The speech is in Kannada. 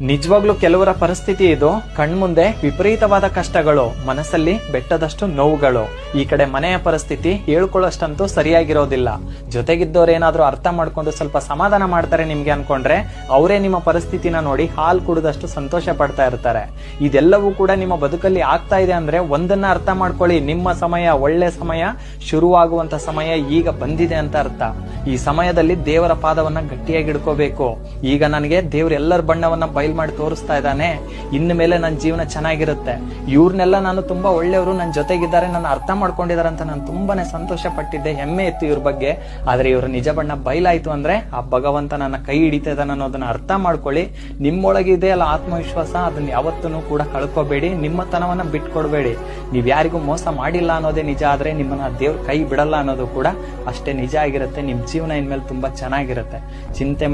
ನಿಜವಾಗ್ಲೂ ಕೆಲವರ ಪರಿಸ್ಥಿತಿ ಇದು. ಕಣ್ಮುಂದೆ ವಿಪರೀತವಾದ ಕಷ್ಟಗಳು, ಮನಸ್ಸಲ್ಲಿ ಬೆಟ್ಟದಷ್ಟು ನೋವುಗಳು. ಈ ಕಡೆ ಮನೆಯ ಪರಿಸ್ಥಿತಿ ಹೇಳ್ಕೊಳ್ಳೋಷ್ಟಂತೂ ಸರಿಯಾಗಿರೋದಿಲ್ಲ. ಜೊತೆಗಿದ್ದವ್ರೇನಾದ್ರೂ ಅರ್ಥ ಮಾಡ್ಕೊಂಡು ಸ್ವಲ್ಪ ಸಮಾಧಾನ ಮಾಡ್ತಾರೆ ನಿಮ್ಗೆ ಅನ್ಕೊಂಡ್ರೆ ಅವರೇ ನಿಮ್ಮ ಪರಿಸ್ಥಿತಿನ ನೋಡಿ ಹಾಲು ಕುಡಿದಷ್ಟು ಸಂತೋಷ ಪಡ್ತಾ ಇರ್ತಾರೆ. ಇದೆಲ್ಲವೂ ಕೂಡ ನಿಮ್ಮ ಬದುಕಲ್ಲಿ ಆಗ್ತಾ ಇದೆ ಅಂದ್ರೆ ಒಂದನ್ನ ಅರ್ಥ ಮಾಡ್ಕೊಳ್ಳಿ, ನಿಮ್ಮ ಸಮಯ, ಒಳ್ಳೆ ಸಮಯ, ಶುರುವಾಗುವಂತ ಸಮಯ ಈಗ ಬಂದಿದೆ ಅಂತ ಅರ್ಥ. ಈ ಸಮಯದಲ್ಲಿ ದೇವರ ಪಾದವನ್ನ ಗಟ್ಟಿಯಾಗಿ ಹಿಡ್ಕೋಬೇಕು. ಈಗ ನನಗೆ ದೇವ್ರ ಎಲ್ಲರ ಬಣ್ಣವನ್ನ ಬಯಲು ಮಾಡಿ ತೋರಿಸ್ತಾ ಇದ್ದಾನೆ, ಇನ್ನು ಮೇಲೆ ನನ್ನ ಜೀವನ ಚೆನ್ನಾಗಿರುತ್ತೆ, ಇವ್ರನ್ನೆಲ್ಲ ನಾನು ತುಂಬಾ ಒಳ್ಳೆಯವರು ನನ್ನ ಜೊತೆಗಿದ್ದಾರೆ, ನನ್ನ ಅರ್ಥ ಮಾಡ್ಕೊಂಡಿದ್ದಾರೆ ಅಂತ ನಾನು ತುಂಬಾನೇ ಸಂತೋಷ ಪಟ್ಟಿದ್ದೆ, ಹೆಮ್ಮೆ ಇತ್ತು ಇವ್ರ ಬಗ್ಗೆ. ಆದ್ರೆ ಇವ್ರ ನಿಜ ಬಣ್ಣ ಬಯಲಾಯ್ತು ಅಂದ್ರೆ ಆ ಭಗವಂತ ನನ್ನ ಕೈ ಹಿಡಿತಾ ಇದ್ದಾನೆ ಅನ್ನೋದನ್ನ ಅರ್ಥ ಮಾಡ್ಕೊಳ್ಳಿ. ನಿಮ್ಮೊಳಗಿದೆ ಅಲ್ಲ ಆತ್ಮವಿಶ್ವಾಸ, ಅದನ್ನ ಯಾವತ್ತೂ ಕೂಡ ಕಳ್ಕೋಬೇಡಿ. ನಿಮ್ಮತನವನ್ನ ಬಿಟ್ಕೊಡ್ಬೇಡಿ. ನೀವ್ ಯಾರಿಗೂ ಮೋಸ ಮಾಡಿಲ್ಲ ಅನ್ನೋದೇ ನಿಜ, ಆದ್ರೆ ನಿಮ್ಮನ್ನ ದೇವ್ರ ಕೈ ಬಿಡಲ್ಲ ಅನ್ನೋದು ಕೂಡ ಅಷ್ಟೇ ನಿಜ ಆಗಿರುತ್ತೆ. ನಿಮ್ ಜೀವನ ಇನ್ಮೇಲೆ ತುಂಬಾ ಚೆನ್ನಾಗಿರುತ್ತೆ. ಚಿಂತೆ